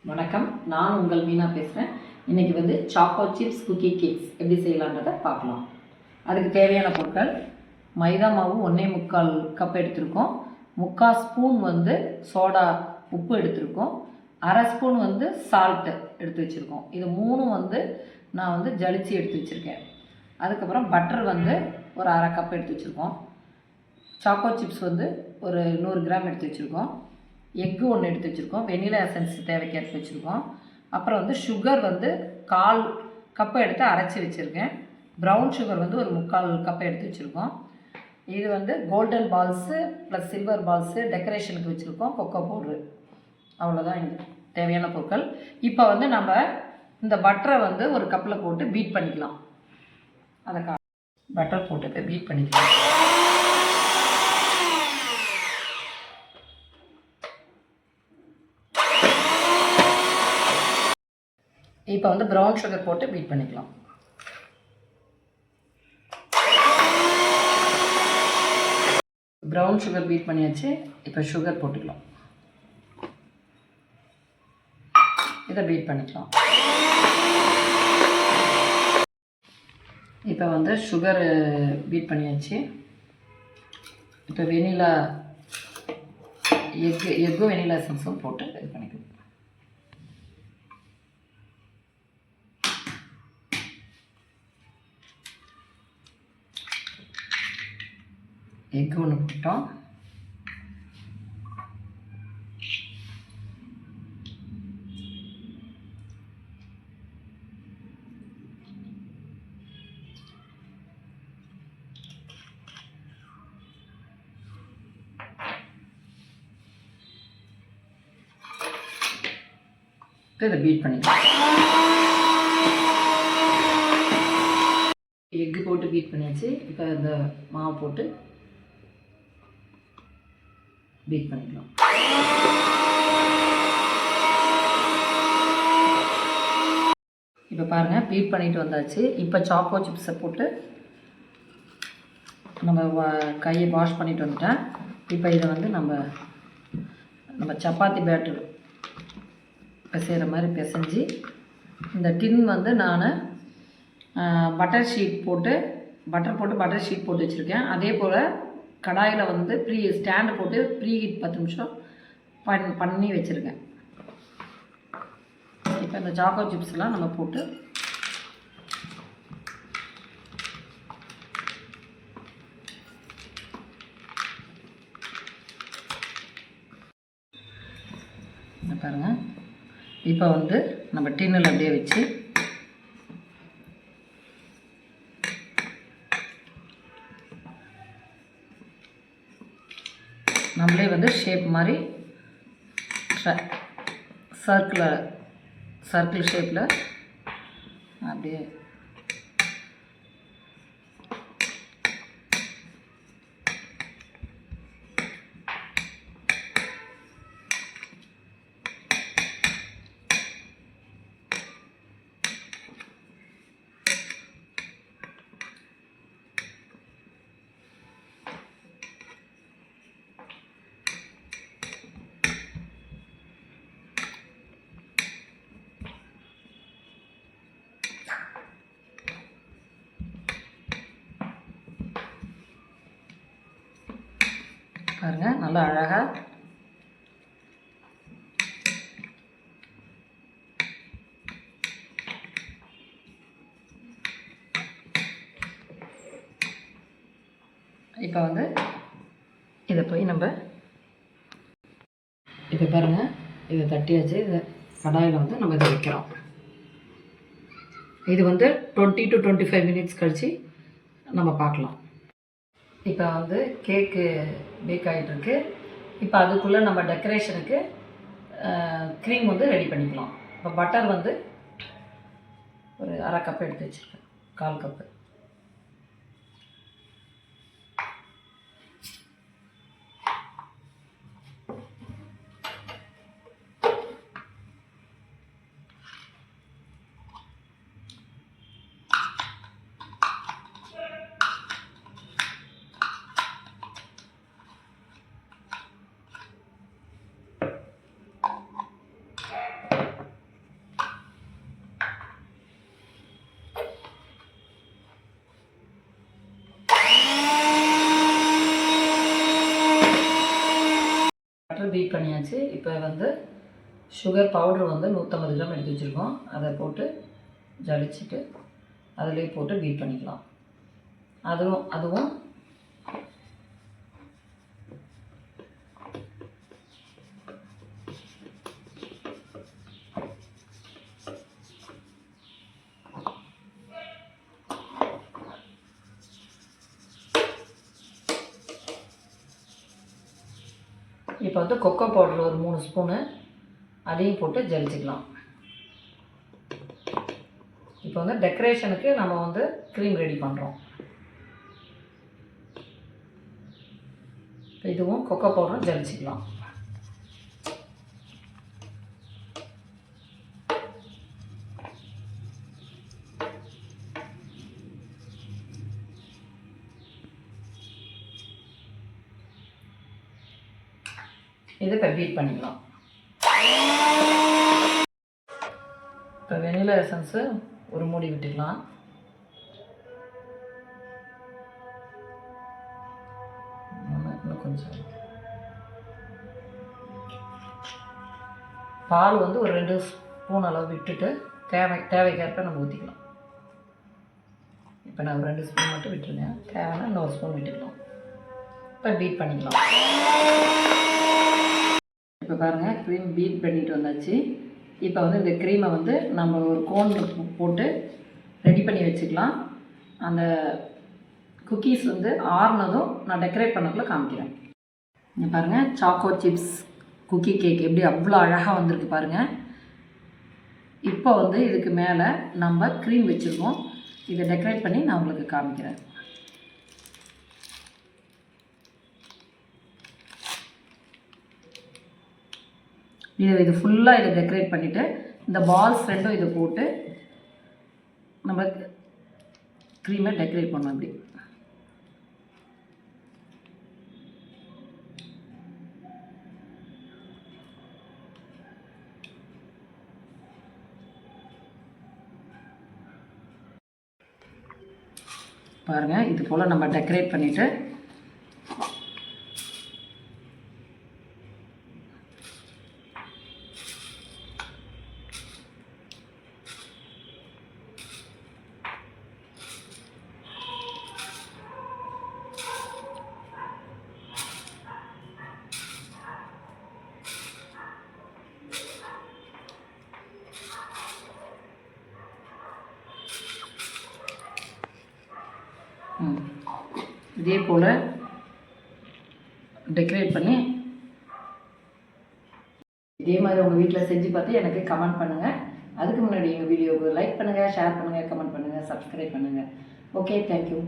வணக்கம், நான் உங்கள் மீனா பேசுகிறேன். இன்றைக்கி வந்து சாக்கோ சிப்ஸ் குக்கி கேக்ஸ் எப்படி செய்யலான்றதை பார்க்கலாம். அதுக்கு தேவையான பொருட்கள்: மைதா மாவு 1.25 கப் எடுத்திருக்கோம், 3/4 ஸ்பூன் வந்து சோடா உப்பு எடுத்திருக்கோம், 1/2 ஸ்பூன் வந்து சால்ட்டு எடுத்து வச்சுருக்கோம். இது 3 வந்து நான் வந்து ஜலிச்சு எடுத்து வச்சுருக்கேன். அதுக்கப்புறம் பட்டர் வந்து ஒரு 1/2 கப் எடுத்து வச்சுருக்கோம். சாக்கோ சிப்ஸ் வந்து ஒரு 100 கிராம் எடுத்து வச்சுருக்கோம். எக்கு 1 எடுத்து வச்சுருக்கோம். வெனிலா எசன்ஸ் தேவைக்கு எடுத்து வச்சுருக்கோம். அப்புறம் வந்து சுகர் வந்து 1/4 கப்பை எடுத்து அரைச்சி வச்சுருக்கேன். ப்ரௌன் சுகர் வந்து ஒரு 3/4 கப்பை எடுத்து வச்சுருக்கோம். இது வந்து golden balls plus silver balls டெக்கரேஷனுக்கு வச்சுருக்கோம். Cocoa powder. அவ்வளோதான் தேவையான பொருட்கள். இப்போ வந்து நம்ம இந்த பட்டரை வந்து ஒரு கப்பில் போட்டு பீட் பண்ணிக்கலாம். அதை பட்டர் போட்டு இப்போ பீட் பண்ணிக்கலாம். இப்போ வந்து ப்ரௌன் சுகர் போட்டு பீட் பண்ணிக்கலாம். ப்ரௌன் சுகர் பீட் பண்ணியாச்சு. இப்போ சுகர் போட்டுக்கலாம். இதை பீட் பண்ணிக்கலாம். இப்போ வந்து சுகர் பீட் பண்ணியாச்சு. இப்போ வெனிலா எக்கும் வெனிலா எசன்ஸும் போட்டு இது பண்ணிக்கலாம். எக்கு 1 போட்டோம். இதை பீட் பண்ணிக்கலாம். எக்கு போட்டு பீட் பண்ணியாச்சு. இப்போ இந்த மாவு போட்டு பீட் பண்ணிக்கலாம். இப்போ பாருங்கள், பீட் பண்ணிட்டு வந்தாச்சு. இப்போ சாக்கோ சிப்ஸை போட்டு நம்ம கையை வாஷ் பண்ணிட்டு வந்துட்டேன். இப்போ இதை வந்து நம்ம சப்பாத்தி பேட்டர் பிசைகிற மாதிரி பிசைஞ்சு, இந்த டின் வந்து நான் பட்டர் ஷீட் போட்டு பட்டர் ஷீட் போட்டு வச்சுருக்கேன். அதே போல் கடாயில் வந்து ஸ்டாண்டு போட்டு ப்ரீஹீட் 10 நிமிஷம் பண்ணி வச்சுருக்கேன். இப்போ இந்த சாக்கோ சிப்ஸ்லாம் நம்ம போட்டு பாருங்கள். இப்போ வந்து நம்ம டின்னில் அப்படியே வச்சு நம்மளே வந்து ஷேப் மாதிரி சர்க்கிள் ஷேப்பில் அப்படியே பாருங்கள், நல்லா அழகாக இப்போ வந்து இதை போய் நம்ம இப்போ பாருங்கள், இதை தட்டியாச்சு. இதை கடாயில் வந்து நம்ம இதை வைக்கிறோம். இது வந்து 20 to 25 மினிட்ஸ் கழித்து நம்ம பார்க்கலாம். இப்போ வந்து கேக்கு பேக் ஆகிட்டுருக்கு. இப்போ அதுக்குள்ளே நம்ம டெக்கரேஷனுக்கு க்ரீம் வந்து ரெடி பண்ணிக்கலாம். இப்போ பட்டர் வந்து ஒரு 1/2 கப் எடுத்து வச்சுருக்கேன். 1/4 கப்பு. பீட் பண்ணியாச்சு. இப்போ வந்து சுகர் பவுட்ரு வந்து 150 கிராம் எடுத்து வச்சுருக்கோம். அதை போட்டு ஜலிச்சுட்டு அதிலே போட்டு பீட் பண்ணிக்கலாம். அதுவும் இப்போ வந்து கொக்கோ பவுடர் ஒரு 3 ஸ்பூனு அதையும் போட்டு ஜலிச்சுக்கலாம். இப்போ வந்து டெக்கரேஷனுக்கு நம்ம வந்து க்ரீம் ரெடி பண்ணுறோம். இதுவும் கொக்கோ பவுடரும் ஜலிச்சுக்கலாம். இதை இப்போ பீட் பண்ணிக்கலாம். இப்போ வெனிலா எசன்ஸு ஒரு மூடி விட்டுக்கலாம். இன்னும் கொஞ்சம் பால் வந்து ஒரு 2 ஸ்பூன் அளவு விட்டுட்டு தேவைக்கேற்ப நம்ம ஊற்றிக்கலாம். இப்போ நான் ஒரு 2 ஸ்பூன் மட்டும் விட்டுருங்க. தேவைன்னா இன்னொரு ஸ்பூன் விட்டுக்கலாம். இப்போ பீட் பண்ணிக்கலாம். இப்போ பாருங்கள், க்ரீம் பீட் பண்ணிட்டு வந்தாச்சு. இப்போ வந்து இந்த க்ரீமை வந்து நம்ம ஒரு கோன் போட்டு ரெடி பண்ணி வச்சுக்கலாம். அந்த குக்கீஸ் வந்து ஆறுனதும் நான் டெக்கரேட் பண்ணக்குள்ள காமிக்கிறேன். இங்கே பாருங்கள், சாக்கோ சிப்ஸ் குக்கி கேக் எப்படி அவ்வளோ அழகாக வந்திருக்கு பாருங்கள். இப்போ வந்து இதுக்கு மேலே நம்ம க்ரீம் வச்சுருக்கோம். இதை டெக்கரேட் பண்ணி நான் உங்களுக்கு காமிக்கிறேன். இது ஃபுல்லாக இதை டெக்கரேட் பண்ணிவிட்டு இந்த பால்ஸ் ரெண்டும் இதை போட்டு நம்ம க்ரீமை டெக்கரேட் பண்ணோம். அப்படி பாருங்கள், இது போல் நம்ம டெக்கரேட் பண்ணிவிட்டு இதே போல் டெக்கரேட் பண்ணி இதே மாதிரி உங்கள் வீட்டில் செஞ்சு பார்த்து எனக்கு கமெண்ட் பண்ணுங்கள். அதுக்கு முன்னாடி எங்கள் வீடியோவுக்கு லைக் பண்ணுங்கள், ஷேர் பண்ணுங்கள், கமெண்ட் பண்ணுங்கள், சப்ஸ்கிரைப் பண்ணுங்கள். Okay, thank you.